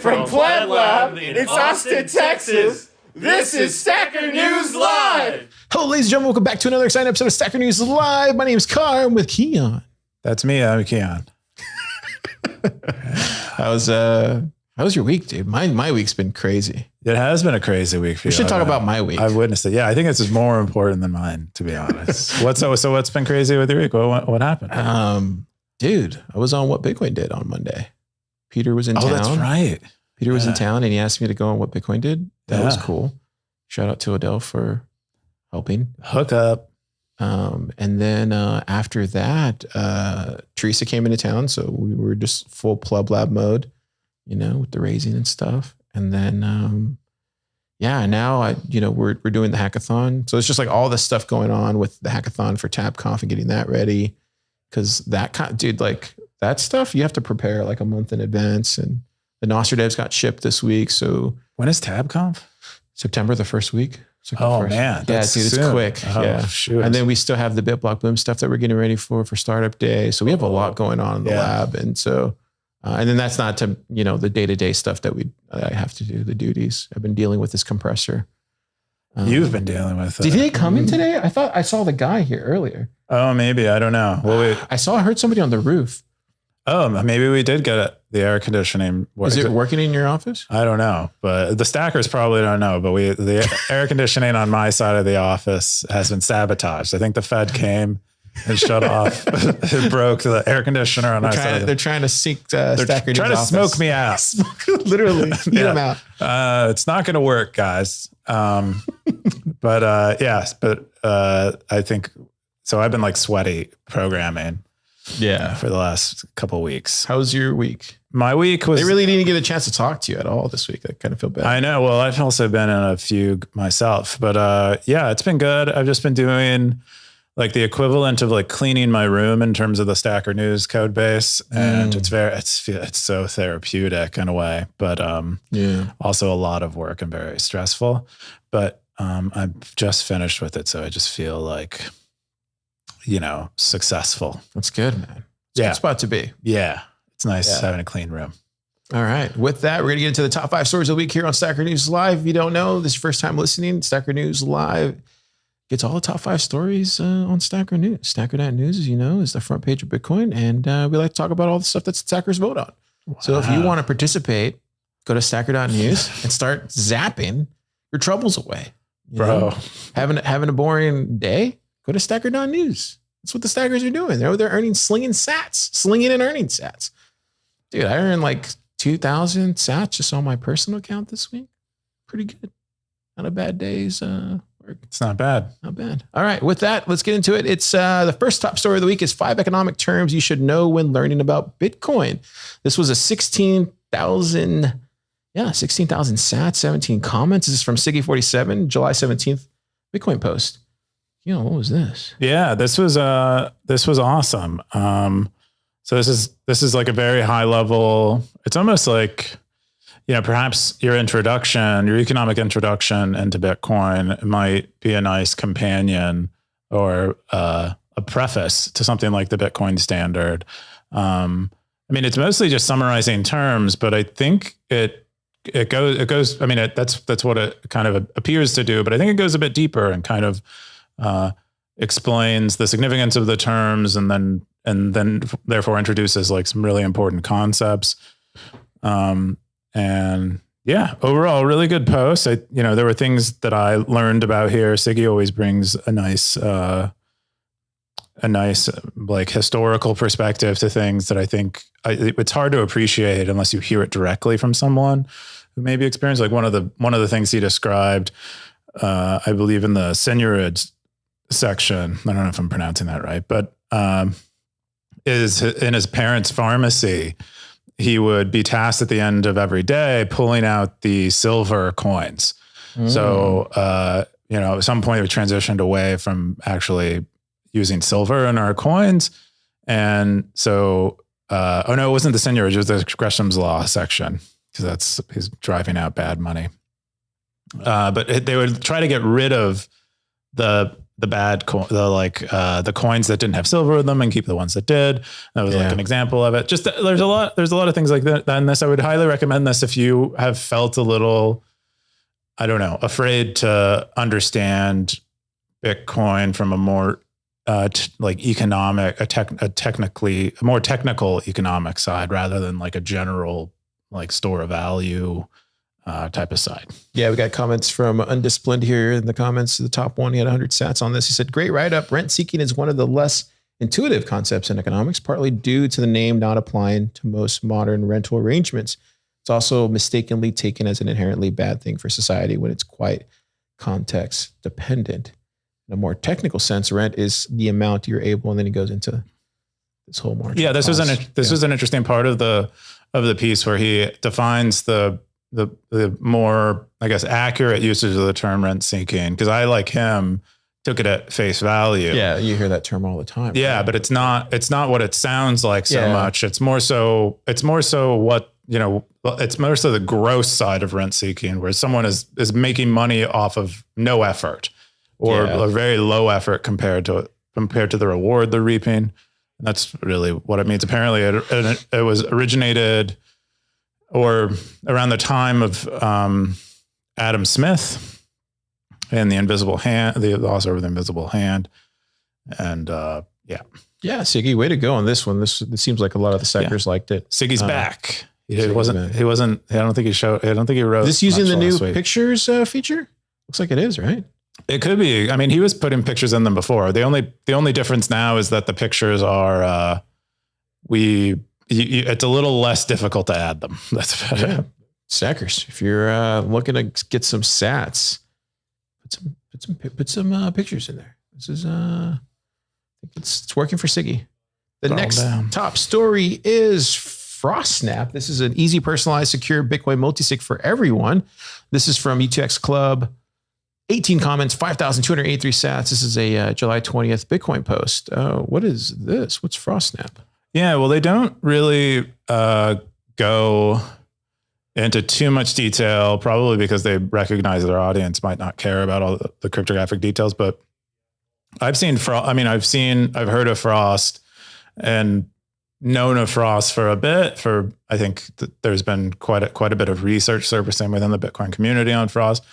From PlebLab in Austin, Texas, this is Stacker News Live. Hello, ladies and gentlemen. Welcome back to another exciting episode of Stacker News Live. My name is Car. I'm with Keyan. That's me. I'm Keyan. How's your week, dude? My week's been crazy. It has been a crazy week for you. We should talk about my week. I've witnessed it. Yeah, I think this is more important than mine, to be honest. So what's been crazy with your week? What happened? Dude, I was on What Bitcoin Did on Monday. Peter was in town. Oh, that's right. Peter was in town and he asked me to go on What Bitcoin Did. That was cool. Shout out to Odell for helping. Hook up. And then after that, Teresa came into town. So we were just full PlebLab mode, with the raising and stuff. And then, now we're doing the hackathon. So it's just like all this stuff going on with the hackathon for TabConf and getting that ready. Cause that that stuff you have to prepare like a month in advance. And the Nostr devs got shipped this week. So when is TabConf? September, the first week. Oh man. Yeah, dude, it's quick. Oh, yeah. Shoot. And then we still have the BitBlock Boom stuff that we're getting ready for Startup Day. So we have a lot going on in the lab. And so, and then that's not to, the day-to-day stuff that I have to do, the duties. I've been dealing with this compressor. You've been dealing with it. Did he come in today? I thought I saw the guy here earlier. Oh, maybe. I don't know. Well, I heard somebody on the roof. Oh, maybe we did get the air conditioning. Is it working in your office? I don't know, but the stackers probably don't know, but the air conditioning on my side of the office has been sabotaged. I think the Fed came and shut off. It broke the air conditioner on our side. They're trying to seek Stacker News trying to office. Smoke me out. Literally, eat them out. It's not going to work, guys. I think, so I've been like sweaty programming. Yeah. For the last couple of weeks. How's your week? My week was... They really didn't get a chance to talk to you at all this week. I kind of feel bad. I know. Well, I've also been in a few myself, but it's been good. I've just been doing like the equivalent of like cleaning my room in terms of the Stacker News code base. And it's so therapeutic in a way, but also a lot of work and very stressful. But I've just finished with it. So I just feel like... successful. That's good, man. It's a good spot to be. Yeah. It's nice having a clean room. All right. With that, we're going to get into the top 5 stories of the week here on Stacker News Live. If you don't know, this is your first time listening, Stacker News Live gets all the top 5 stories on Stacker News. Stacker.news, as you know, is the front page of Bitcoin. And we like to talk about all the stuff that stackers vote on. Wow. So if you want to participate, go to Stacker.news and start zapping your troubles away. Bro. Having a boring day? Go to Stacker.news. That's what the stackers are doing. They're earning slinging and earning sats. Dude, I earned like 2,000 sats just on my personal account this week. Pretty good. Not a bad day's work. It's not bad. Not bad. All right. With that, let's get into it. It's the first top story of the week is 5 economic terms you should know when learning about Bitcoin. This was a 16,000 sats, 17 comments. This is from Siggy47, July 17th, Bitcoin post. What was this? Yeah, this was awesome. So this is like a very high level. It's almost like, perhaps your economic introduction into Bitcoin might be a nice companion or a preface to something like the Bitcoin standard. It's mostly just summarizing terms, but I think it goes. That's what it kind of appears to do, but I think it goes a bit deeper and kind of explains the significance of the terms and then therefore introduces like some really important concepts. Overall, really good post. There were things that I learned about here. Siggy always brings a nice like historical perspective to things that I think it's hard to appreciate unless you hear it directly from someone who maybe experienced. Like one of the things he described, I believe in the seigniorage section, I don't know if I'm pronouncing that right, but is in his parents' pharmacy, he would be tasked at the end of every day pulling out the silver coins. So, at some point we transitioned away from actually using silver in our coins. And so, it wasn't the seigniorage, it was the Gresham's Law section, because he's driving out bad money. But they would try to get rid of the the coins that didn't have silver in them and keep the ones that did. That was like an example of it. Just there's a lot of things like that in this. I would highly recommend this if you have felt a little, I don't know, afraid to understand Bitcoin from a more technically more technical economic side rather than like a general like store of value type of side. Yeah, we got comments from Undisciplined here in the comments. The top one, he had 100 sats on this. He said, great write-up. Rent seeking is one of the less intuitive concepts in economics, partly due to the name not applying to most modern rental arrangements. It's also mistakenly taken as an inherently bad thing for society when it's quite context dependent. In a more technical sense, rent is the amount you're able, and then he goes into this whole margin. Yeah, this was an interesting part of the piece where he defines the more, I guess, accurate usage of the term rent seeking, because I, like him, took it at face value. Yeah, you hear that term all the time. Yeah, right? But it's not what it sounds like so much. It's more so what, it's more so the gross side of rent seeking, where someone is making money off of no effort or a very low effort compared to the reward they're reaping. And that's really what it means. Apparently it was originated or around the time of Adam Smith and the Invisible Hand, the author of the Invisible Hand. And yeah, Siggy, way to go on this one. This seems like a lot of the sectors liked it. Siggy's back. He wasn't. I don't think he wrote. Is this using the new pictures feature? Looks like it is, right? It could be. I mean, he was putting pictures in them before. The only difference now is that the pictures are it's a little less difficult to add them. That's about it. Stackers, if you're looking to get some sats, put some pictures in there. This is I think it's working for Siggy. The next top story is FrostSnap. This is an easy, personalized, secure Bitcoin multisig for everyone. This is from UTX Club. 18 comments, 5,283 sats. This is a July 20th Bitcoin post. What is this? What's FrostSnap? Yeah, well, they don't really go into too much detail, probably because they recognize their audience might not care about all the cryptographic details. But I've heard of Frost and known of Frost for a bit. I think there's been quite a bit of research surfacing within the Bitcoin community on Frost,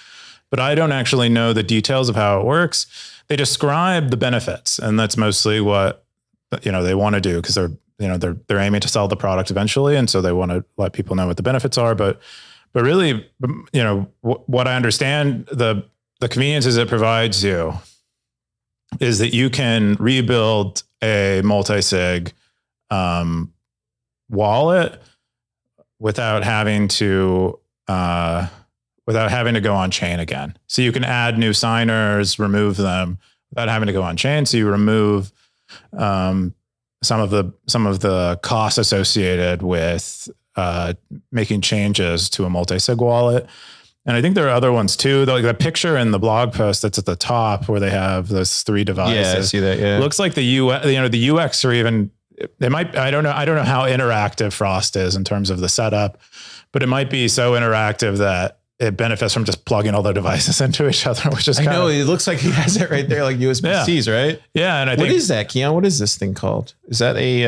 but I don't actually know the details of how it works. They describe the benefits, and that's mostly what they want to do, because they're aiming to sell the product eventually, and so they want to let people know what the benefits are. But really, what I understand, the conveniences it provides you is that you can rebuild a multi-sig wallet without having to go on chain again. So you can add new signers, remove them without having to go on chain. So you remove some of the costs associated with making changes to a multi-sig wallet. And I think there are other ones too. Like the picture in the blog post that's at the top where they have those three devices. Yeah, I see that. Yeah, looks like the UX are even. They might. I don't know how interactive Frost is in terms of the setup, but it might be so interactive that it benefits from just plugging all the devices into each other, which is it looks like he has it right there, like USB-Cs, right? Yeah, and what is that, Keyan? What is this thing called? Is that a?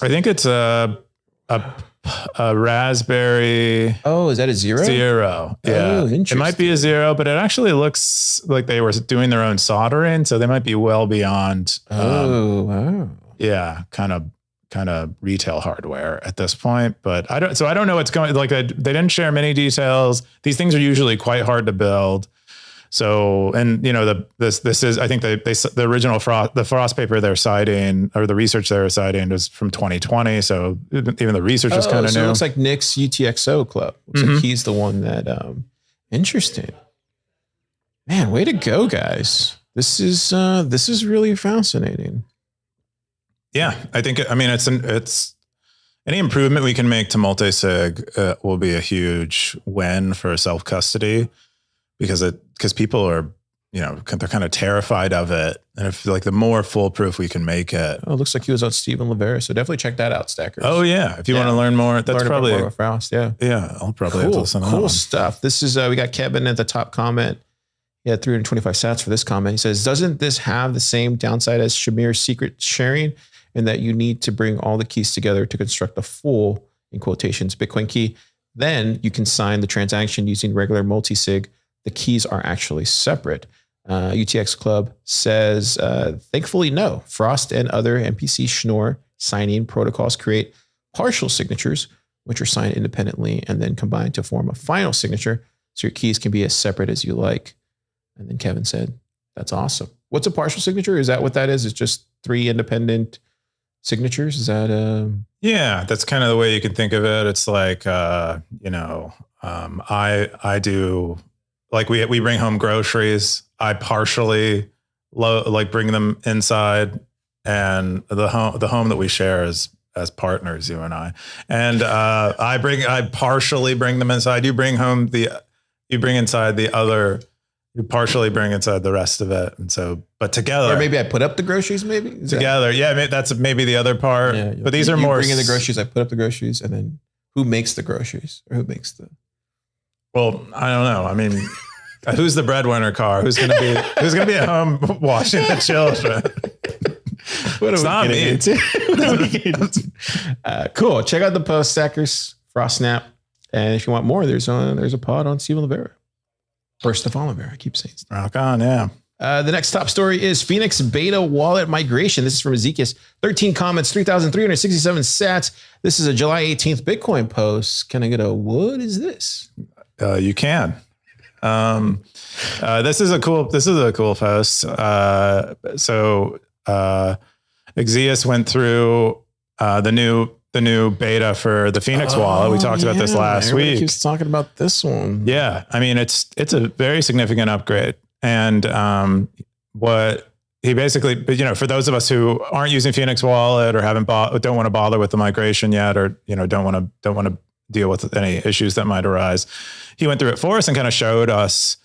I think it's a Raspberry. Oh, is that a zero? Zero. Yeah. Oh, interesting. It might be a zero, but it actually looks like they were doing their own soldering, so they might be well beyond. Wow. Yeah, kind of retail hardware at this point, but I don't know what's going. Like they didn't share many details. These things are usually quite hard to build. So, and this is, I think the original Frost paper they're citing, or the research they're citing, was from 2020. So even the research is kind of new. It looks like Nick's UTXO club. Looks like he's the one that. Interesting. Man, way to go, guys! This is really fascinating. Yeah, I think. I mean, it's any improvement we can make to multi-sig will be a huge win for self custody, because people are they're kind of terrified of it, and if like the more foolproof we can make it. Oh, it looks like he was on Stephen Levera, so definitely check that out, Stackers. Oh yeah, if you want to learn more, that's probably more about Frost. Yeah, I'll probably have to listen. Cool stuff. This is we got Kevin at the top comment. He had 325 sats for this comment. He says, doesn't this have the same downside as Shamir's secret sharing in that you need to bring all the keys together to construct a full, in quotations, Bitcoin key? Then you can sign the transaction using regular multi-sig. The keys are actually separate. UTX Club says, thankfully, no. Frost and other MPC Schnorr signing protocols create partial signatures, which are signed independently and then combined to form a final signature. So your keys can be as separate as you like. And then Kevin said, that's awesome. What's a partial signature? Is that what that is? It's just 3 independent signatures? Is that Yeah, that's kind of the way you can think of it. It's like I do, like we bring home groceries. I partially bring them inside, and the home that we share is as partners, you and I. And I partially bring them inside. You bring inside the other. You partially bring inside the rest of it, and so, but together. Or maybe I put up the groceries. Maybe together, yeah. That's maybe the other part. Yeah, but these are more bringing the groceries. I put up the groceries, and then who makes the groceries, or who makes the? Well, I don't know. I mean, who's the breadwinner? Car? Who's gonna be at home washing the children? It's not me. Cool. Check out the post, Stackers, Frost Snap, and if you want more, there's a pod on Steven Livera. Or Stefan Livera, I keep saying. Rock on, yeah. The next top story is Phoenix beta wallet migration. This is from Ezekiel. 13 comments, 3,367 sats. This is a July 18th Bitcoin post. Can I get a what is this? You can. This is a cool post. So Ezekiel went through the new beta for the Phoenix wallet. We talked about this last week. Everybody keeps talking about this one. Yeah. I mean, it's a very significant upgrade. And what he basically, for those of us who aren't using Phoenix wallet or don't want to bother with the migration yet, or, don't want to deal with any issues that might arise, he went through it for us and kind of showed us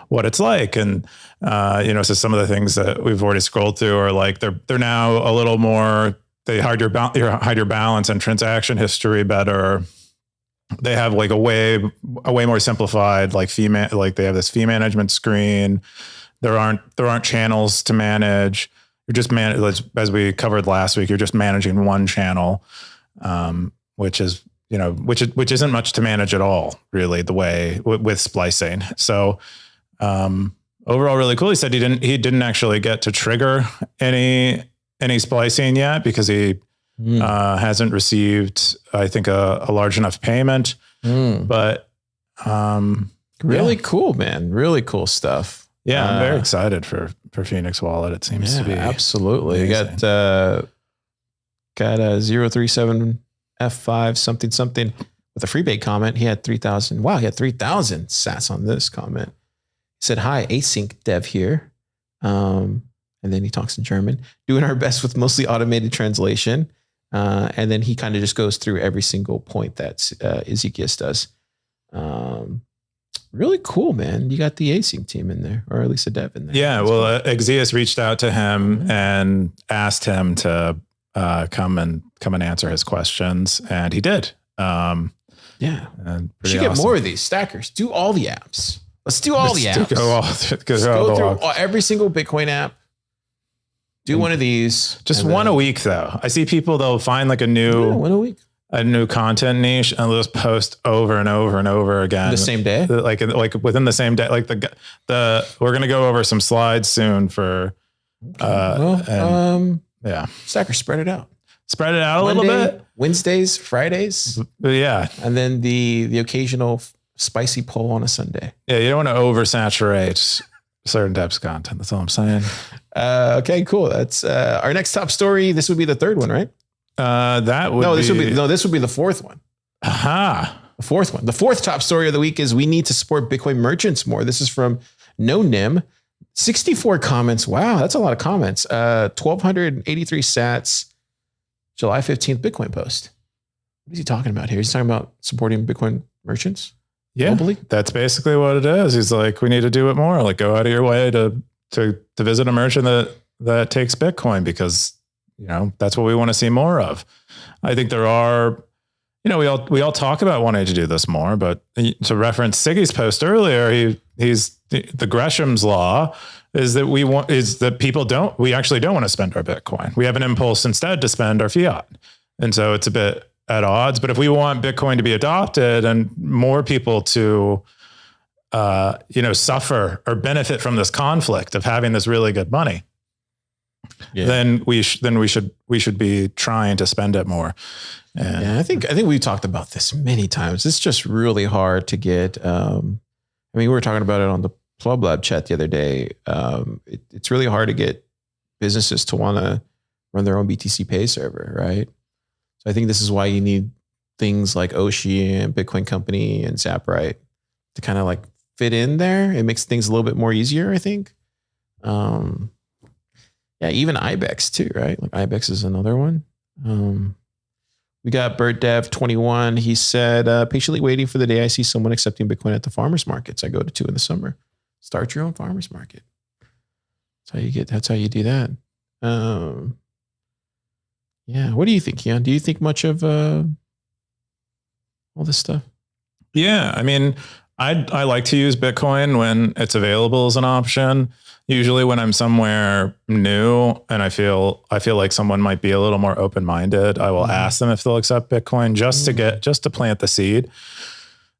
what it's like. And, so some of the things that we've already scrolled through are like, they're now a little more, they hide your balance and transaction history better. They have like a way more simplified fee they have this fee management screen. There aren't channels to manage. You're just as we covered last week. You're just managing one channel, which isn't much to manage at all, really. The way with splicing. So overall, really cool. He said he didn't actually get to trigger any splicing yet because he hasn't received, I think, a large enough payment. But really cool, man. Really cool stuff. Yeah, I'm very excited for Phoenix Wallet. It seems to be absolutely. amazing. You got a 037 F5 something with a freebase comment. He had 3,000. Wow, he had 3,000 sats on this comment. He said, "Hi, async dev here." And then he talks in German, doing our best with mostly automated translation. And then he kind of just goes through every single point that Ezekiel does. Really cool, man. You got the async team in there, or at least a dev in there. Yeah, well, cool. Ezekiel reached out to him and asked him to come and answer his questions, and he did. Yeah. And we should get more of these. Stackers, do all the apps. Let's do all the apps. Go through every single Bitcoin app. Do one of these. Just one a week, though. I see people, they'll find like one a week, a new content niche, and they'll just post over and over and over again. The same day? Like within the same day. Like we're going to go over some slides soon for, yeah. Stacker, spread it out. Spread it out a little bit. Wednesdays, Fridays. Yeah. And then the occasional spicy poll on a Sunday. Yeah, you don't want to oversaturate certain types of content. That's all I'm saying. Okay, cool. That's our next top story. This would be the third one, right? This would be the fourth one. Aha. The fourth one. The fourth top story of the week is we need to support Bitcoin merchants more. This is from No Nim. 64 comments. Wow, that's a lot of comments. 1,283 sats. July 15th Bitcoin post. What is he talking about here? He's talking about supporting Bitcoin merchants? Yeah, globally? That's basically what it is. He's like, we need to do it more. Like, go out of your way to visit a merchant that takes Bitcoin because, that's what we want to see more of. I think there are, we all talk about wanting to do this more, but to reference Siggy's post earlier, he's the Gresham's law is that we actually don't want to spend our Bitcoin. We have an impulse instead to spend our fiat. And so it's a bit at odds, but if we want Bitcoin to be adopted and more people to, suffer or benefit from this conflict of having this really good money, then we should be trying to spend it more. And I think we've talked about this many times. It's just really hard to get. We were talking about it on the PlebLab chat the other day. It's really hard to get businesses to want to run their own BTC Pay server, right? So I think this is why you need things like Oshi and Bitcoin Company and Zaprite to kind of like fit in there. It makes things a little bit more easier, I think. Even IBEX too, right? Like IBEX is another one. We got BertDev21. He said, patiently waiting for the day I see someone accepting Bitcoin at the farmers markets I go to in the summer. Start your own farmers market. That's how you do that. What do you think, Keyan? Do you think much of all this stuff? Yeah. I mean, I like to use Bitcoin when it's available as an option. Usually when I'm somewhere new and I feel like someone might be a little more open-minded, I will ask them if they'll accept Bitcoin just to plant the seed.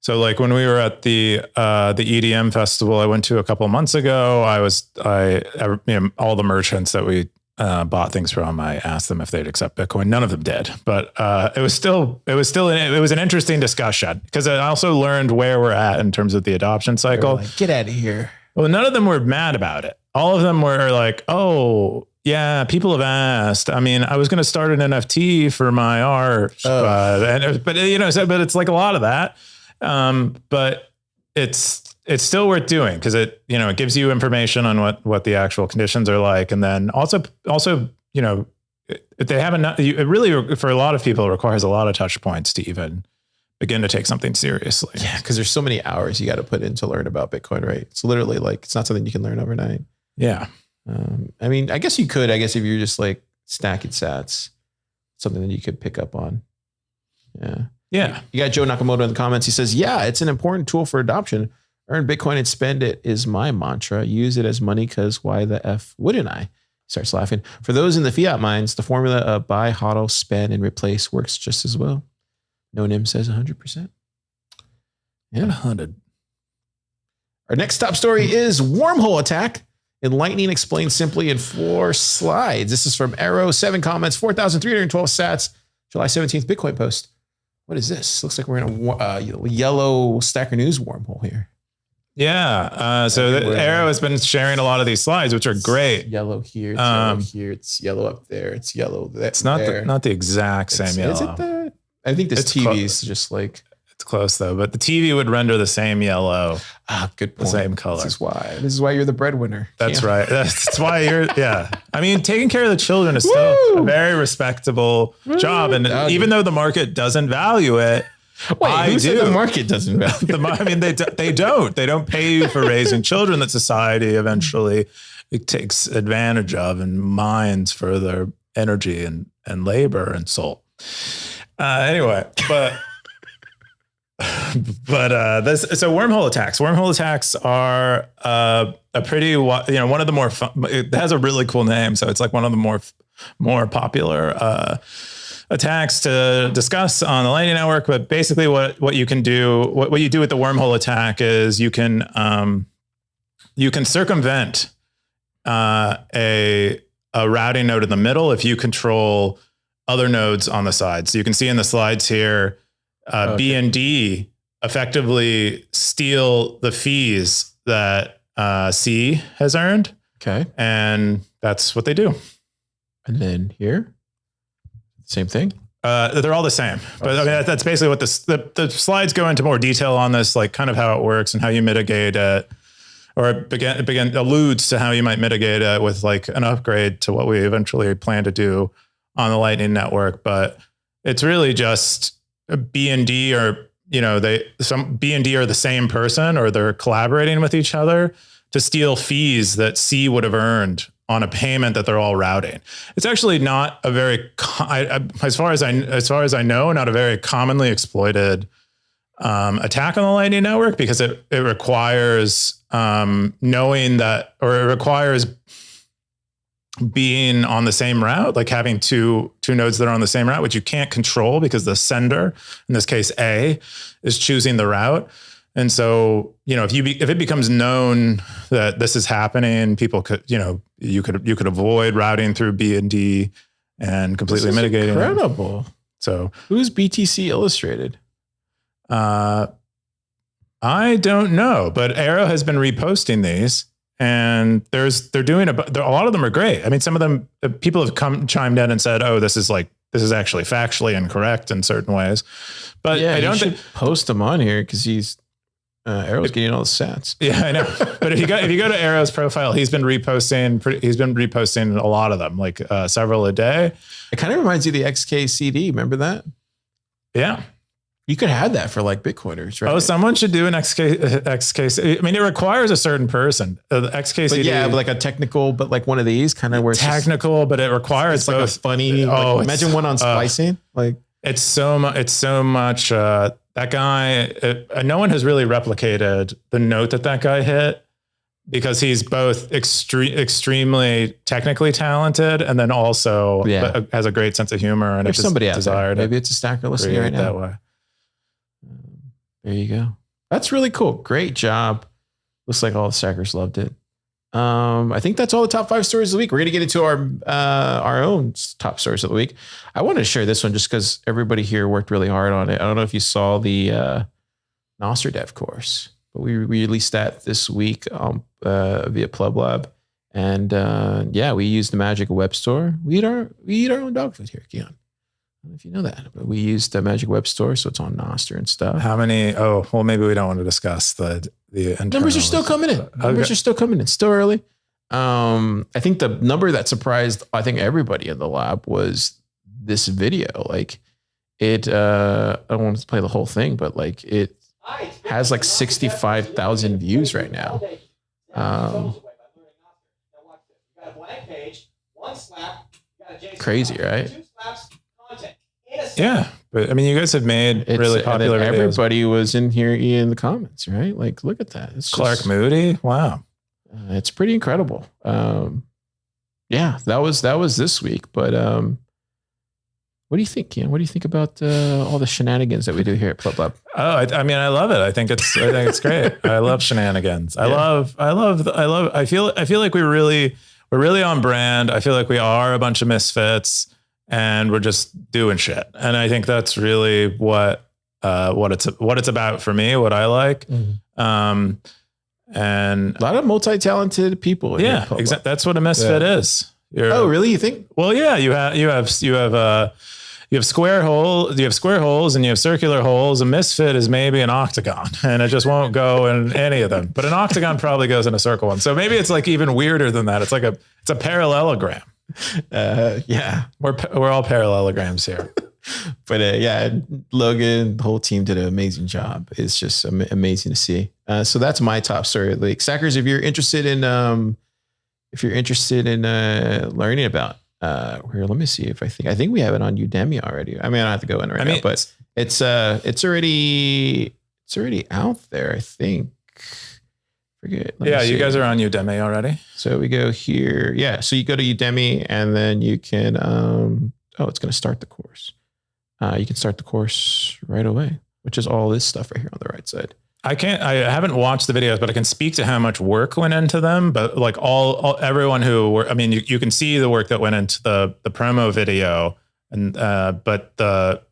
So like when we were at the EDM festival I went to a couple of months ago, all the merchants that we bought things from, I asked them if they'd accept Bitcoin. None of them did, but it was an interesting discussion because I also learned where we're at in terms of the adoption cycle. Like, get out of here. Well, none of them were mad about it. All of them were like, oh yeah, people have asked. I mean, I was going to start an NFT for my art, but it's like a lot of that. But it's still worth doing because it gives you information on what the actual conditions are like. And then also, if they haven't, it really, for a lot of people, it requires a lot of touch points to even begin to take something seriously. Yeah. Because there's so many hours you got to put in to learn about Bitcoin, right? It's literally like, it's not something you can learn overnight. Yeah. I guess you could, if you're just like stacking sats, something that you could pick up on. Yeah. Yeah. You got Joe Nakamoto in the comments. He says, yeah, it's an important tool for adoption. Earn Bitcoin and spend it is my mantra. Use it as money because why the F wouldn't I? Starts laughing. For those in the fiat minds, the formula of buy, hodl, spend, and replace works just as well. No Nim says 100%. Yeah. 100. Our next top story is wormhole attack. Lightning explained simply in 4 slides. This is from Arrow, 7 comments, 4,312 sats, July 17th Bitcoin post. What is this? Looks like we're in a yellow Stacker News wormhole here. Yeah. So Arrow has been sharing a lot of these slides, which are great. It's yellow here. It's yellow here. It's yellow up there. It's yellow there. It's not the exact same yellow. Is it that? I think this TV is just like... It's close though, but the TV would render the same yellow. Good point. The same color. This is why you're the breadwinner. That's right. That's why yeah. I mean, taking care of the children is still a very respectable job. And even though the market doesn't value it, who said the market doesn't value it? They don't pay you for raising children that society eventually takes advantage of and mines for their energy and labor and soul. Anyway, so wormhole attacks are a pretty, one of the more fun, it has a really cool name. So it's like one of the more popular attacks to discuss on the Lightning Network. But basically what you can do, what you do with the wormhole attack is you can circumvent a routing node in the middle if you control other nodes on the side. So you can see in the slides here, BND effectively steal the fees that C has earned. Okay. And that's what they do. And then here, same thing. They're all the same, but I mean, that's basically what the slides go into more detail on this, like kind of how it works and how you mitigate it, or it alludes to how you might mitigate it with like an upgrade to what we eventually plan to do on the Lightning Network. But it's really just BND some BND are the same person or they're collaborating with each other to steal fees that C would have earned on a payment that they're all routing. It's actually not a very, as far as I know, not a very commonly exploited attack on the Lightning Network, because it requires knowing that, or it requires being on the same route, like having two nodes that are on the same route, which you can't control because the sender, in this case A, is choosing the route. And so, if it becomes known that this is happening, people could, you could avoid routing through B and D and completely mitigating. Incredible. So who's BTC Illustrated? I don't know, but Arrow has been reposting these, and they're doing a lot of them are great. I mean, some of them people have chimed in and said, "Oh, this is actually factually incorrect in certain ways." But yeah, I don't think post him on here because he's Arrow's getting all the stats. Yeah, I know. But if you go to Arrow's profile, he's been reposting a lot of them, like several a day. It kind of reminds you of the XK CD. Remember that? Yeah. You could have that for like Bitcoiners, right? Oh, someone should do an XK. I mean, it requires a certain person. The XK CD. But like a technical, but like one of these kind of where it's technical, but it requires like both. A funny. Like, imagine one on splicing. Like it's so much. That guy. No one has really replicated the note that guy hit, because he's both extremely technically talented and then also has a great sense of humor and there's somebody out there. Maybe it's a stacker listening right now. That way. There you go. That's really cool. Great job. Looks like all the stackers loved it. I think that's all the top 5 stories of the week. We're going to get into our own top stories of the week. I wanted to share this one just because everybody here worked really hard on it. I don't know if you saw the Nostr dev course, but we released that this week via PlebLab. And we used the Magic Web Store. We eat our own dog food here, Keyan. I don't know if you know that, but we used the Magic Web Store, so it's on Nostr and stuff. How many? Oh, well, maybe we don't want to discuss the numbers are still coming in. Numbers are still coming in. Still early. I think the number that surprised everybody in the lab was this video. Like it, I don't want to play the whole thing, but like it has like 65,000 views right now. Crazy, right? Yeah, but I mean, you guys have made really popular videos. Everybody was in here in the comments, right? Like, look at that. It's Clark Moody. Wow. It's pretty incredible. That was this week. But what do you think, Keyan? What do you think about all the shenanigans that we do here at PlebLab? Oh, I mean, I love it. I think it's great. I love shenanigans. I feel like we're really on brand. I feel like we are a bunch of misfits. And we're just doing shit. And I think that's really what it's about for me, what I like. Mm-hmm. And a lot of multi-talented people. Yeah, exactly. That's what a misfit is. Really? You think? Well, yeah, you have square holes, and you have circular holes. A misfit is maybe an octagon, and it just won't go in any of them. But an octagon probably goes in a circle one. So maybe it's like even weirder than that. It's like it's a parallelogram. We're all parallelograms here. But Logan, the whole team did an amazing job. It's just amazing to see. So that's my top story of the week. Stackers, if you're interested in learning about here, let me see if I think we have it on Udemy already. I mean, I don't have to go in now, but it's already out there, I think. Forget. You guys are on Udemy already. So we go here. Yeah. So you go to Udemy and then you can, it's going to start the course. You can start the course right away, which is all this stuff right here on the right side. I haven't watched the videos, but I can speak to how much work went into them. But like everyone you can see the work that went into the promo video, and but the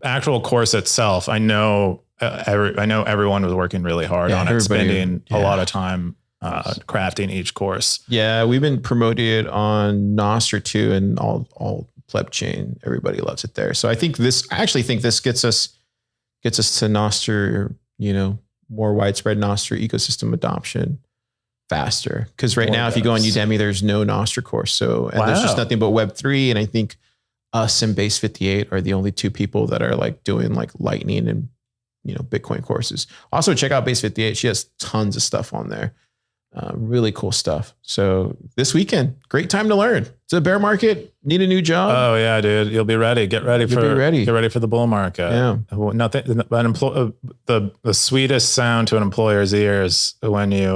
actual course itself, I know everyone was working really hard on it, spending a lot of time crafting each course. Yeah, we've been promoting it on Nostr too, and all pleb chain. Everybody loves it there. So I actually think this gets us to Nostr, more widespread Nostr ecosystem adoption faster. Because now, if you go on Udemy, there's no Nostr course. So there's just nothing but Web3. And I think us and Base 58 are the only two people that are like doing like Lightning and Bitcoin courses. Also check out Base 58. She has tons of stuff on there. Really cool stuff. So this weekend, great time to learn. It's a bear market. Need a new job. Oh yeah, dude. You'll be ready. Get ready for the bull market. Yeah. Nothing. The sweetest sound to an employer's ears when you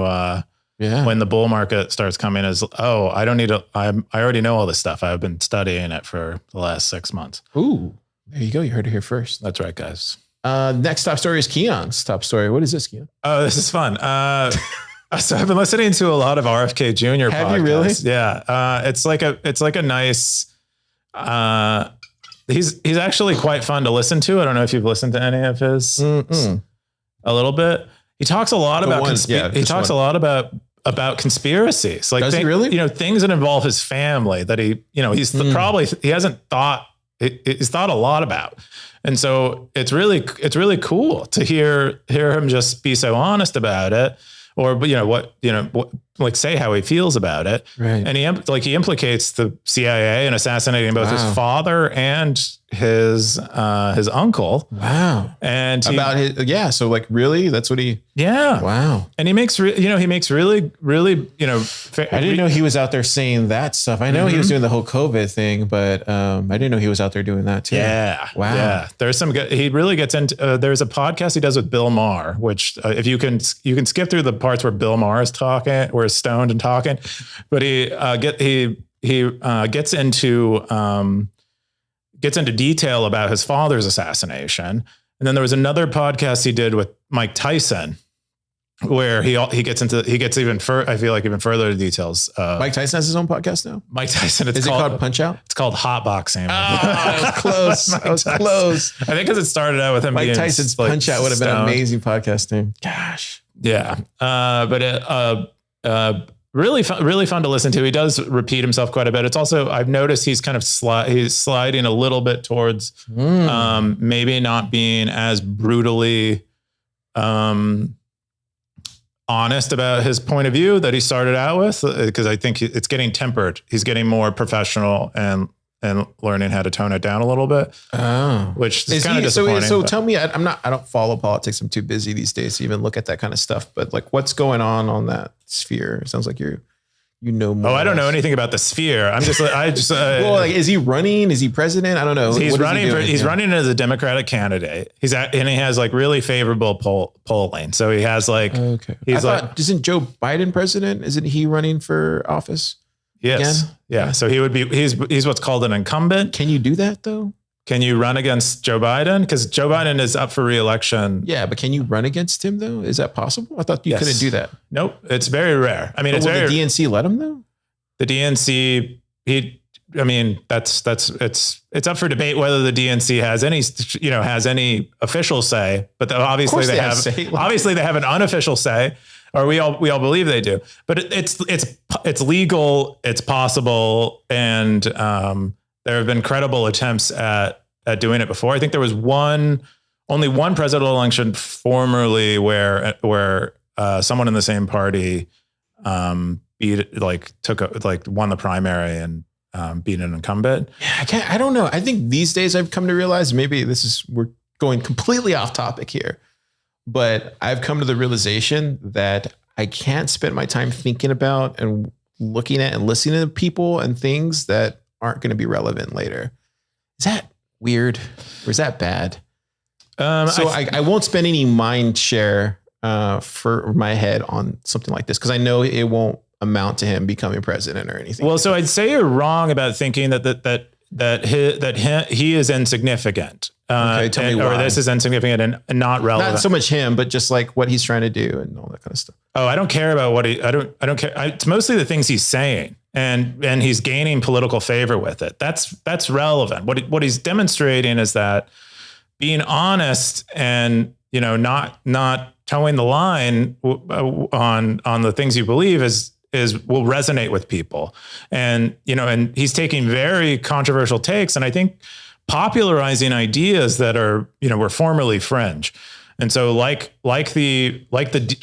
when the bull market starts coming is, oh, I don't need to. I already know all this stuff. I've been studying it for the last 6 months. Ooh, there you go. You heard it here first. That's right, guys. Next top story is Keyan's top story. What is this, Keyan? Oh, this is fun. So I've been listening to a lot of RFK Jr. Have podcasts. you really? Yeah. It's like a nice, he's actually quite fun to listen to. I don't know if you've listened to any of his a little bit. He talks a lot about, a lot about conspiracies. Like, Does he really? Things that involve his family that he's thought a lot about. And so it's really cool to hear him just be so honest about it. Or, say how he feels about it. Right. And he implicates the CIA in assassinating both his father and his uncle. Wow. And so like, really, that's what he. Yeah. Wow. And he makes really, I didn't know he was out there saying that stuff. I know he was doing the whole COVID thing, but I didn't know he was out there doing that too. Yeah. Wow. Yeah. There's he really gets into, there's a podcast he does with Bill Maher, which if you can skip through the parts where Bill Maher is talking, where he's stoned and talking, but he gets into detail about his father's assassination. And then there was another podcast he did with Mike Tyson where he gets even further. I feel like even further details. Mike Tyson has his own podcast now. Mike Tyson. Is it called Punch Out? It's called Hot Boxing. I was close. I was close. I think because it started out with him. Mike Tyson's Punch Out would have been an amazing podcast name. Gosh. Yeah. Really fun to listen to. He does repeat himself quite a bit. It's also, I've noticed he's kind of he's sliding a little bit towards maybe not being as brutally honest about his point of view that he started out with, because I think it's getting tempered. He's getting more professional and learning how to tone it down a little bit. Oh, which is kind of disappointing. So tell me, I don't follow politics. I'm too busy these days to even look at that kind of stuff. But like, what's going on that sphere? It sounds like you know more. Oh, I don't know anything about the sphere. Well, like, is he running? Is he president? I don't know. He's running as a Democratic candidate. And he has like really favorable polling. So he has like, isn't Joe Biden president? Isn't he running for office? Yes. Again? Yeah. So he's what's called an incumbent. Can you do that though? Can you run against Joe Biden? Because Joe Biden is up for re-election. Yeah, but can you run against him though? Is that possible? I thought you couldn't do that. Nope. It's very rare. I mean, will the DNC let him though? The DNC, it's up for debate whether the DNC has any official say, but obviously they have an unofficial say. Or we all believe they do, but it's legal, it's possible, and there have been credible attempts at doing it before. I think there was only one presidential election formerly where someone in the same party won the primary and beat an incumbent. Yeah, I don't know. I think these days I've come to realize, maybe we're going completely off topic here, but I've come to the realization that I can't spend my time thinking about and looking at and listening to people and things that aren't going to be relevant later. Is that weird or is that bad? I won't spend any mind share for my head on something like this because I know it won't amount to him becoming president or anything. Well, so I'd say you're wrong about thinking that he is insignificant. Okay, tell me why. Or this is insignificant and not relevant. Not so much him, but just like what he's trying to do and all that kind of stuff. Oh, I don't care about what I don't care. It's mostly the things he's saying and he's gaining political favor with it. That's relevant. What he's demonstrating is that being honest and, not towing the line on the things you believe will resonate with people. And, and he's taking very controversial takes. And I think popularizing ideas that are, were formerly fringe. And so like the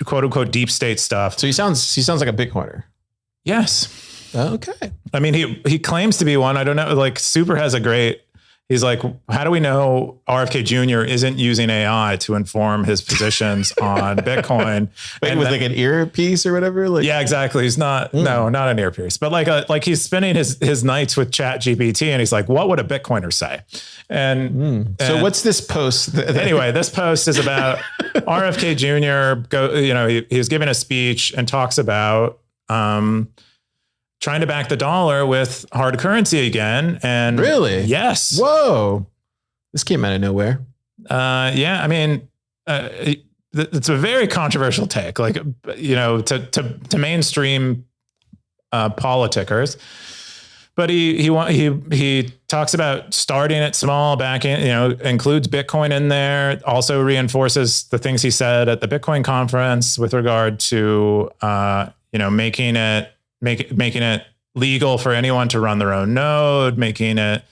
quote unquote deep state stuff. So he sounds like a Bitcoiner. Yes. Okay. I mean, he claims to be one. I don't know. Like Super has a great he's like, how do we know RFK Jr. isn't using AI to inform his positions on Bitcoin? Wait, with like an earpiece or whatever? Like, yeah, exactly. He's not, no, not an earpiece, but like he's spending his nights with Chat GPT, and he's like, what would a Bitcoiner say? And so what's this post? Anyway, this post is about RFK Jr. He was giving a speech and talks about, trying to back the dollar with hard currency again. And really? Yes. Whoa. This came out of nowhere. Yeah. I mean, it's a very controversial take, like, to mainstream politicers. But he talks about starting it small, backing, includes Bitcoin in there, also reinforces the things he said at the Bitcoin conference with regard to, making it legal for anyone to run their own node, making it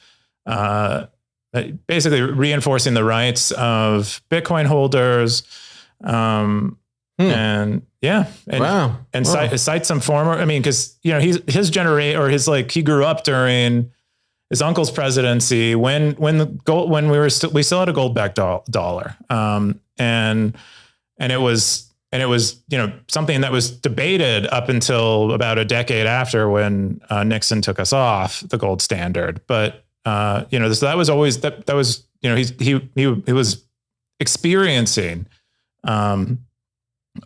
basically reinforcing the rights of Bitcoin holders. And yeah, and cite some former. I mean, because his generation, or he grew up during his uncle's presidency when we still had a gold-backed dollar, and it was something that was debated up until about a decade after when Nixon took us off the gold standard. But so that was always that was he was experiencing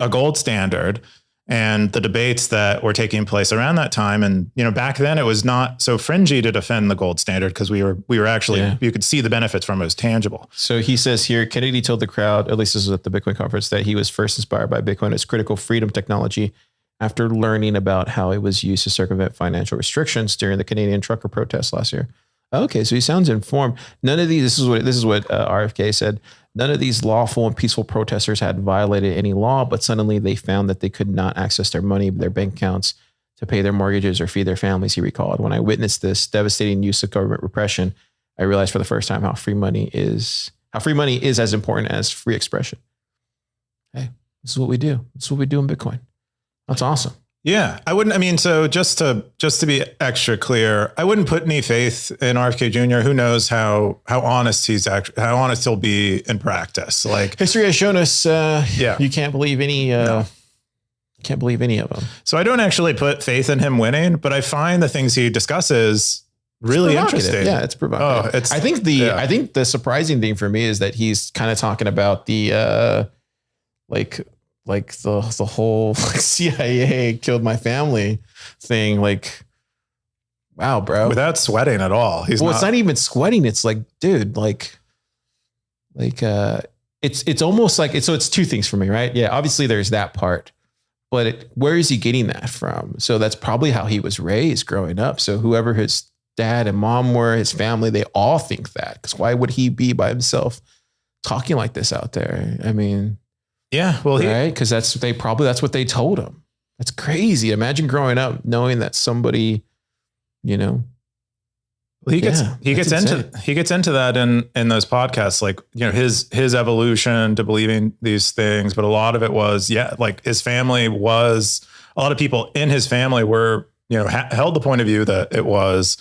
a gold standard and the debates that were taking place around that time. And back then it was not so fringy to defend the gold standard because we were actually you could see the benefits from it was tangible. So he says here, Kennedy told the crowd, at least this was at the Bitcoin conference, that he was first inspired by Bitcoin as critical freedom technology after learning about how it was used to circumvent financial restrictions during the Canadian trucker protests last year. Okay, so he sounds informed. None of these, this is what RFK said. None of these lawful and peaceful protesters had violated any law, but suddenly they found that they could not access their money, their bank accounts to pay their mortgages or feed their families, he recalled. When I witnessed this devastating use of government repression, I realized for the first time how free money is as important as free expression. Hey, this is what we do. This is what we do in Bitcoin. That's awesome. Yeah, I wouldn't. I mean, so just to be extra clear, I wouldn't put any faith in RFK Jr. Who knows how honest he'll be in practice? Like history has shown us, you can't believe any. Can't believe any of them. So I don't actually put faith in him winning, but I find the things he discusses really interesting. Yeah, it's provocative. I think the surprising thing for me is that he's kind of talking about the like the whole CIA killed my family thing. Like, wow, bro. Without sweating at all. It's not even sweating. It's like, dude, it's almost like it's two things for me, right? Yeah. Obviously there's that part, but where is he getting that from? So that's probably how he was raised growing up. So whoever his dad and mom were, his family, they all think that, because why would he be by himself talking like this out there? I mean, yeah, well, right? Because that's what they told him. That's crazy. Imagine growing up knowing that somebody, Well, he gets into that in those podcasts, like his evolution to believing these things, but a lot of it was like his family was, a lot of people in his family were held the point of view that it was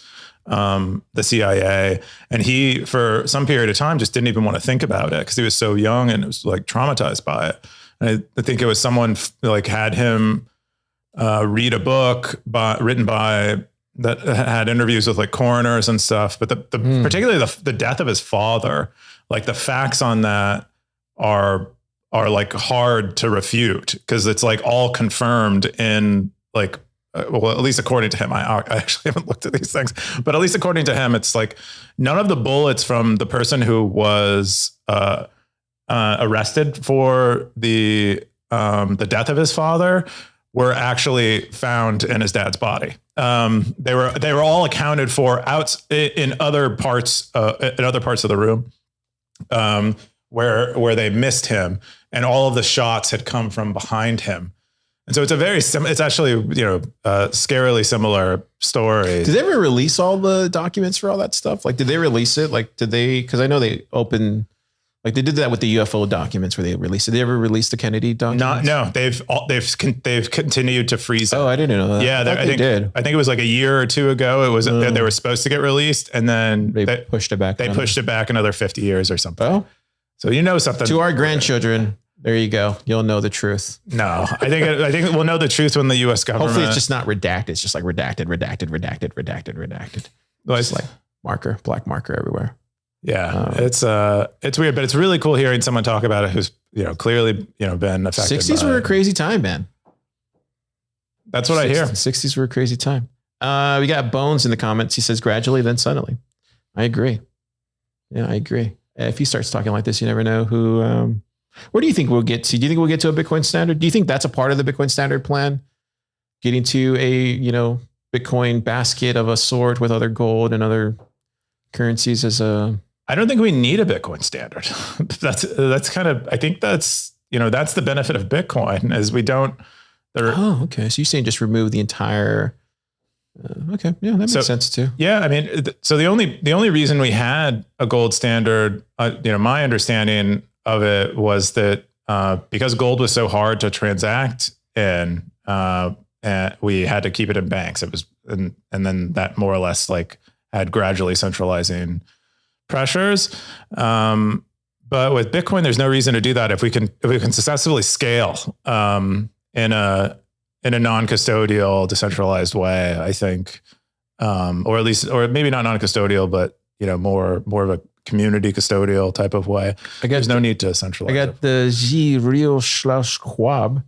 the CIA, and he for some period of time just didn't even want to think about it because he was so young and was like traumatized by it. And I think it was someone like had him read a book written by that had interviews with like coroners and stuff, but particularly the death of his father, like the facts on that are like hard to refute because it's like all confirmed in like. Well, at least according to him, I actually haven't looked at these things, but at least according to him, it's like none of the bullets from the person who was arrested for the death of his father were actually found in his dad's body. They were all accounted for in other parts of the room where they missed him, and all of the shots had come from behind him. And so it's it's actually, scarily similar story. Did they ever release all the documents for all that stuff? Like, did they release it? Like, because I know they opened Like they did that with the UFO documents where they released it. Did they ever release the Kennedy documents? No, they've continued to freeze it. Oh, I didn't know that. Yeah, I think did. I think it was like a year or two ago. It was they were supposed to get released, and then they pushed it back. They pushed it back another 50 years or something. Oh, so you know something. To our grandchildren, there you go. You'll know the truth. No, I think we'll know the truth when the U.S. government. Hopefully, it's just not redacted. It's just like redacted. It's like marker, black marker everywhere. Yeah, it's weird, but it's really cool hearing someone talk about it who's clearly been affected. 60s were a crazy time, man. That's what I hear. 60s were a crazy time. We got Bones in the comments. He says gradually, then suddenly. I agree. Yeah, I agree. If he starts talking like this, you never know who. Where do you think we'll get to? Do you think we'll get to a Bitcoin standard? Do you think that's a part of the Bitcoin standard plan? Getting to a Bitcoin basket of a sort with other gold and other currencies as a. I don't think we need a Bitcoin standard. that's kind of, I think that's the benefit of Bitcoin is we don't. Oh, okay. So you're saying just remove the entire. Okay. Yeah, that makes sense too. Yeah. I mean, so the only reason we had a gold standard, my understanding of it was that because gold was so hard to transact in, and we had to keep it in banks. It was, and then that more or less like had gradually centralizing pressures. But with Bitcoin, there's no reason to do that. If we can successfully scale in a non-custodial, decentralized way, I think, or maybe not non-custodial, but more of a community custodial type of way. There's no need to centralize. I got the G Real Schwab.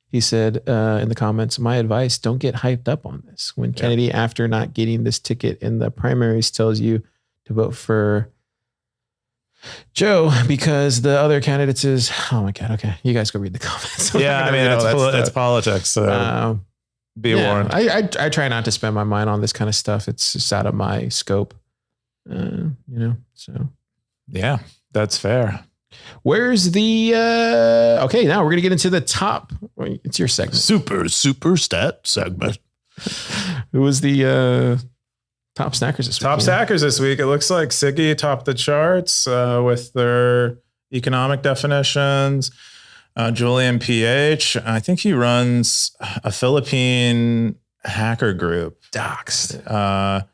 He said in the comments, my advice, don't get hyped up on this. When Kennedy, after not getting this ticket in the primaries, tells you to vote for Joe because the other candidates is, oh my God. Okay. You guys go read the comments. Yeah. I mean, it's politics. So be warned. I try not to spend my mind on this kind of stuff. It's just out of my scope, so. Yeah, that's fair. Where's the, okay, now we're going to get into the top. It's your segment. Super stat segment. Who was the top snackers this week? Top snackers this week. It looks like Siggy topped the charts with their economic definitions. Julian PH, I think he runs a Philippine hacker group. Doxed.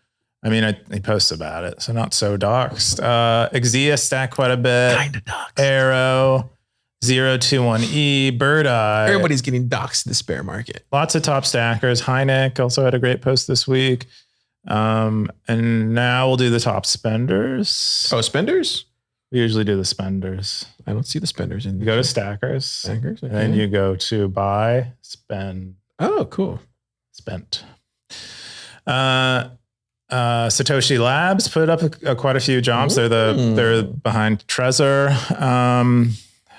He posts about it, so not so doxed. Exia stacked quite a bit. Kind of doxed. Arrow, 021E, Bird Eye. Everybody's getting doxed in this bear market. Lots of top stackers. Heineck also had a great post this week. And now we'll do the top spenders. Oh, spenders? We usually do the spenders. I don't see the spenders in. You go to stackers. Stackers, okay. And you go to buy, spend. Oh, cool. Spent. Satoshi Labs put up quite a few jumps. Ooh. They're behind Trezor.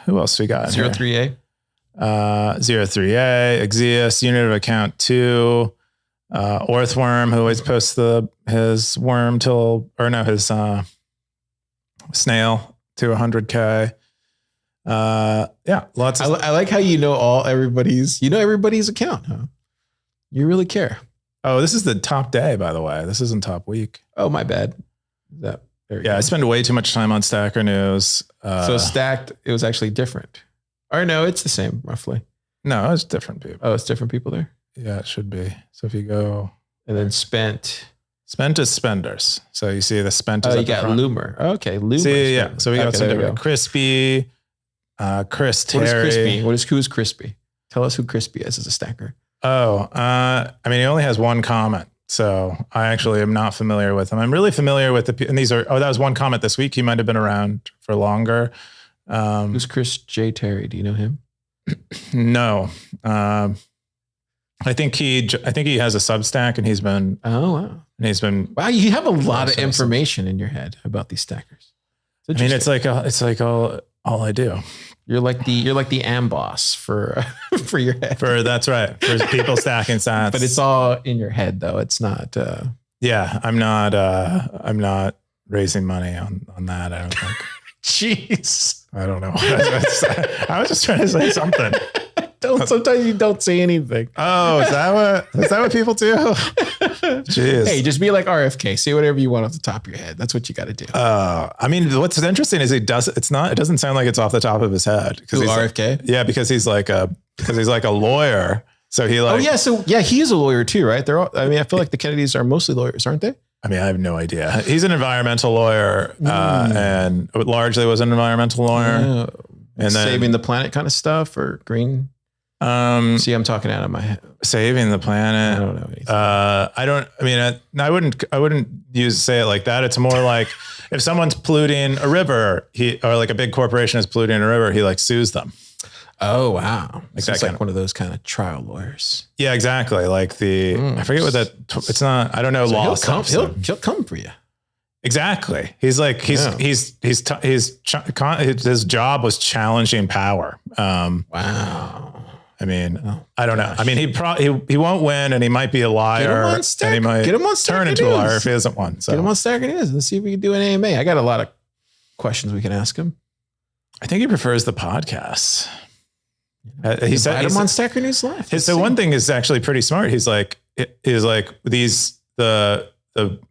Who else we got? 03A. 03A, Exius, unit of account 2, Orthworm, who always posts his worm his snail to 100K. Lots of. I like how everybody's account, huh? You really care. Oh, this is the top day, by the way. This isn't top week. Oh, my bad. I spend way too much time on Stacker News. So Stacked, it was actually different. Or no, it's the same, roughly. No, it's different people. Oh, it's different people there? Yeah, it should be. So if you go... And then Spent. Spent is spenders. So you see the spent is you got Loomer. Okay, Loomer. See, yeah. So we got some different. Crispy, Chris Terry. What is Crispy? Who's Crispy? Tell us who Crispy is as a stacker. Oh, he only has one comment. So I actually am not familiar with him. I'm really familiar with and that was one comment this week. He might've been around for longer. Who's Chris J. Terry? Do you know him? No. I think he has a Substack and he's been, wow. You have a lot of information in your head about these stackers. It's like all I do. You're like the amboss for your head. That's right. For people stacking sats. But it's all in your head though. It's not. Yeah, I'm not raising money on that. I don't think. Jeez. I don't know. I was just trying to say something. Sometimes you don't say anything. Oh, is that what people do? Jeez. Hey, just be like RFK. Say whatever you want off the top of your head. That's what you got to do. I mean, what's interesting is it doesn't sound like it's off the top of his head. Who, RFK? Yeah, because he's like a lawyer. So he like, he is a lawyer too, right? I feel like the Kennedys are mostly lawyers, aren't they? I mean, I have no idea. He's an environmental lawyer, and largely was an environmental lawyer. Yeah. And then saving the planet kind of stuff, or green. See, I'm talking out of my head. Saving the planet. I don't know anything. I wouldn't say it like that. It's more like if someone's polluting a river, or like a big corporation is polluting a river, he like sues them. Oh, wow. Like so it's like one of those kind of trial lawyers. Yeah, exactly. Like I forget what that, it's not, I don't know, so law. He'll come for you. Exactly. He's like, his job was challenging power. Wow. I mean, I don't know. I mean, he won't win, and he might be a liar, and he might turn into a liar if he isn't one. So get him on Stacker News. Let's see if we can do an AMA. I got a lot of questions we can ask him. I think he prefers the podcasts. He said him on Stacker News Live. So one thing is actually pretty smart. He's like the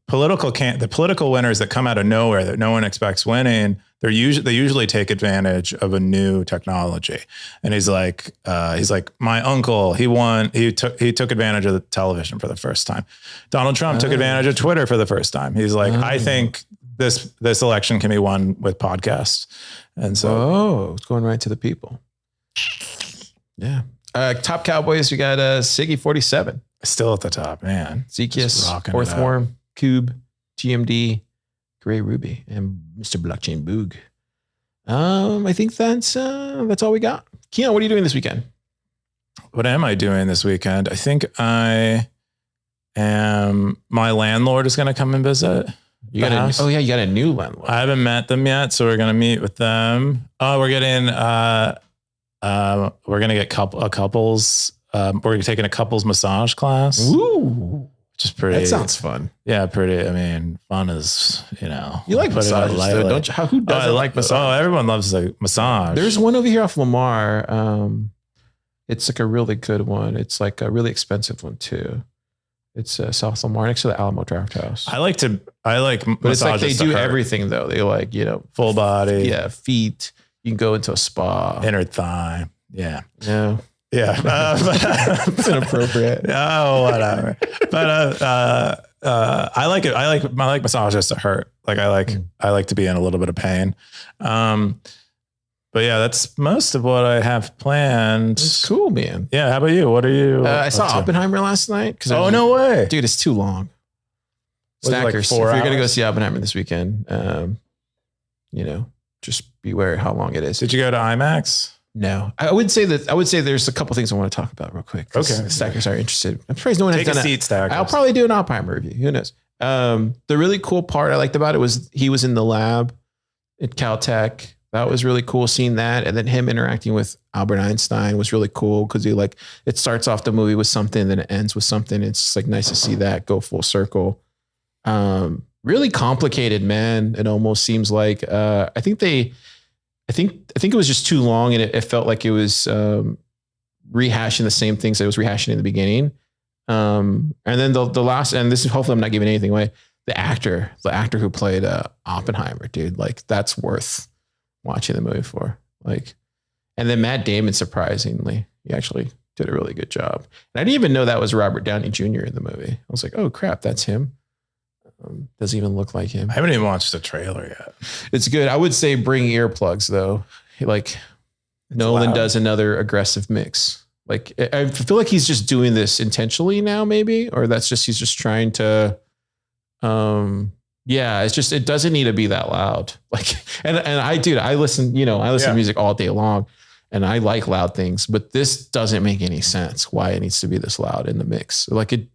political winners that come out of nowhere that no one expects winning. They usually take advantage of a new technology. And he's like my uncle, he took advantage of the television for the first time. Donald Trump took advantage of Twitter for the first time. He's like, I think this election can be won with podcasts. And so, it's going right to the people. Yeah. Top Cowboys, we got Siggy 47. Still at the top, man. Zekias, Fourth Worm, Cube, GMD, Gray Ruby, and Mr. Blockchain Boog. I think that's all we got. Keyan, what are you doing this weekend? What am I doing this weekend? I think my landlord is going to come and visit. You got a new landlord. I haven't met them yet, so we're going to meet with them. Oh, we're getting we're going to get couples. We're taking a couples massage class. Ooh. Which is pretty. That sounds fun. Yeah, pretty. I mean, fun is, You like massages, though, don't you? Who doesn't like massage? Oh, everyone loves a massage. There's one over here off Lamar. It's like a really good one. It's like a really expensive one, too. It's South Lamar next to the Alamo Draft House. I like but it's like they do everything, though. They like, full body. Yeah, feet. You can go into a spa. Inner thigh. Yeah. Yeah. Yeah. It's inappropriate. Oh, whatever. But I like it. I like massages to hurt. Like I like to be in a little bit of pain. But yeah, that's most of what I have planned. It's cool, man. Yeah. How about you? What are you? I saw Oppenheimer last night. No way. Dude, it's too long. Stackers. Like 4 hours? If you're going to go see Oppenheimer this weekend, just beware how long it is. Did you go to IMAX? No, I would say there's a couple things I want to talk about real quick. Okay. Stackers are interested. I'm surprised no one has done a seat, Stackers. I'll probably do an Oppenheimer review. Who knows? The really cool part I liked about it was he was in the lab at Caltech. That was really cool seeing that. And then him interacting with Albert Einstein was really cool because it starts off the movie with something, then it ends with something. It's just like nice to see that go full circle. Really complicated, man. It almost seems like, I think it was just too long and it felt like it was rehashing the same things that it was rehashing in the beginning. And then the last, and this is hopefully I'm not giving anything away. The actor who played Oppenheimer, dude, like that's worth watching the movie for. Like, and then Matt Damon, surprisingly, he actually did a really good job. And I didn't even know that was Robert Downey Jr. in the movie. I was like, oh crap, that's him. Doesn't even look like him. I haven't even watched the trailer yet. It's good. I would say bring earplugs though. Nolan does another aggressive mix. Like I feel like he's just doing this intentionally now, maybe, or he's just trying to. It doesn't need to be that loud. Like, and I listen to music all day long, and I like loud things, but this doesn't make any sense. Why it needs to be this loud in the mix? Like it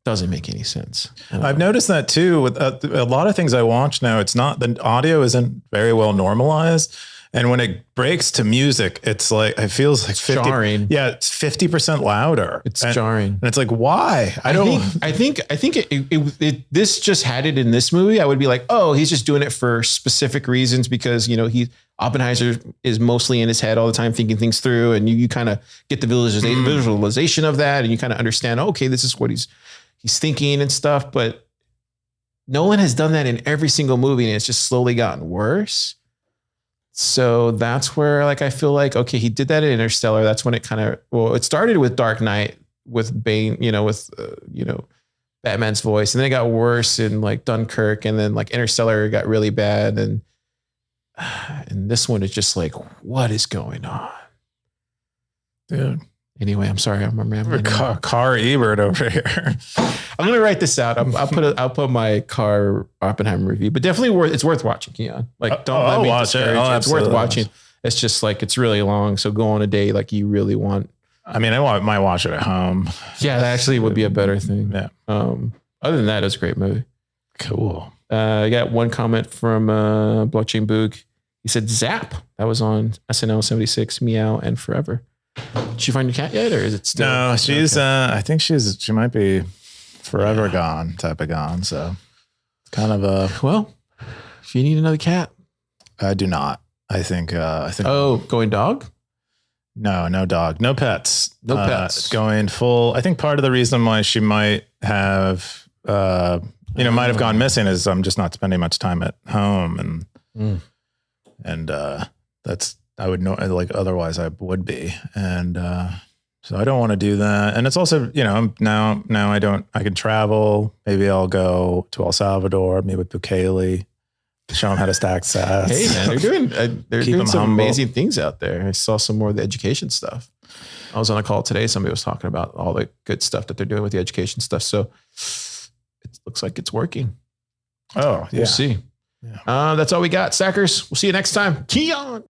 doesn't make any sense. I've noticed that too with a lot of things I watch now. It's not, the audio isn't very well normalized. And when it breaks to music, it's like, it feels like 50, jarring. Yeah. It's 50% louder. It's jarring. And it's like, why? I think this just had it in this movie. I would be like, oh, he's just doing it for specific reasons because, Oppenheimer is mostly in his head all the time, thinking things through. And you kind of get the visualization of that. And you kind of understand, okay, this is what he's thinking and stuff, but Nolan has done that in every single movie and it's just slowly gotten worse. So that's where like, I feel like, okay, he did that in Interstellar. That's when it kind of, well, it started with Dark Knight with Bane, with Batman's voice. And then it got worse in like Dunkirk, and then like Interstellar got really bad. And this one is just like, what is going on? Dude. Anyway, I'm sorry. I'm rambling. Car Ebert over here. I'm gonna write this out. I'll put my Car Oppenheimer review, but definitely it's worth watching, Keyan. Like, don't let me watch it. It's worth watching. It's just like, it's really long. So go on a day like you really want. I mean, might watch it at home. Yeah, that actually would be a better thing. Yeah. Other than that, it's a great movie. Cool. I got one comment from Blockchain Boog. He said, Zap. That was on SNL 76, Meow, and Forever. Did you find your cat yet, or is it still? No, she's. Okay. I think she might be forever gone, type of gone. So it's kind of a. Well, if you need another cat, I do not. I think. Oh, going dog? No dog, no pets, no pets. Going full. I think part of the reason why she might have, might have gone missing is I'm just not spending much time at home, and that's. I would know, like, otherwise I would be. And, so I don't want to do that. And it's also, now I can travel. Maybe I'll go to El Salvador, meet with Bukele, show them how to stack sats. Hey man, they're doing some humble. Amazing things out there. I saw some more of the education stuff. I was on a call today. Somebody was talking about all the good stuff that they're doing with the education stuff. So it looks like it's working. Oh, yeah. We'll see. Yeah. That's all we got, Stackers. We'll see you next time. Keyan.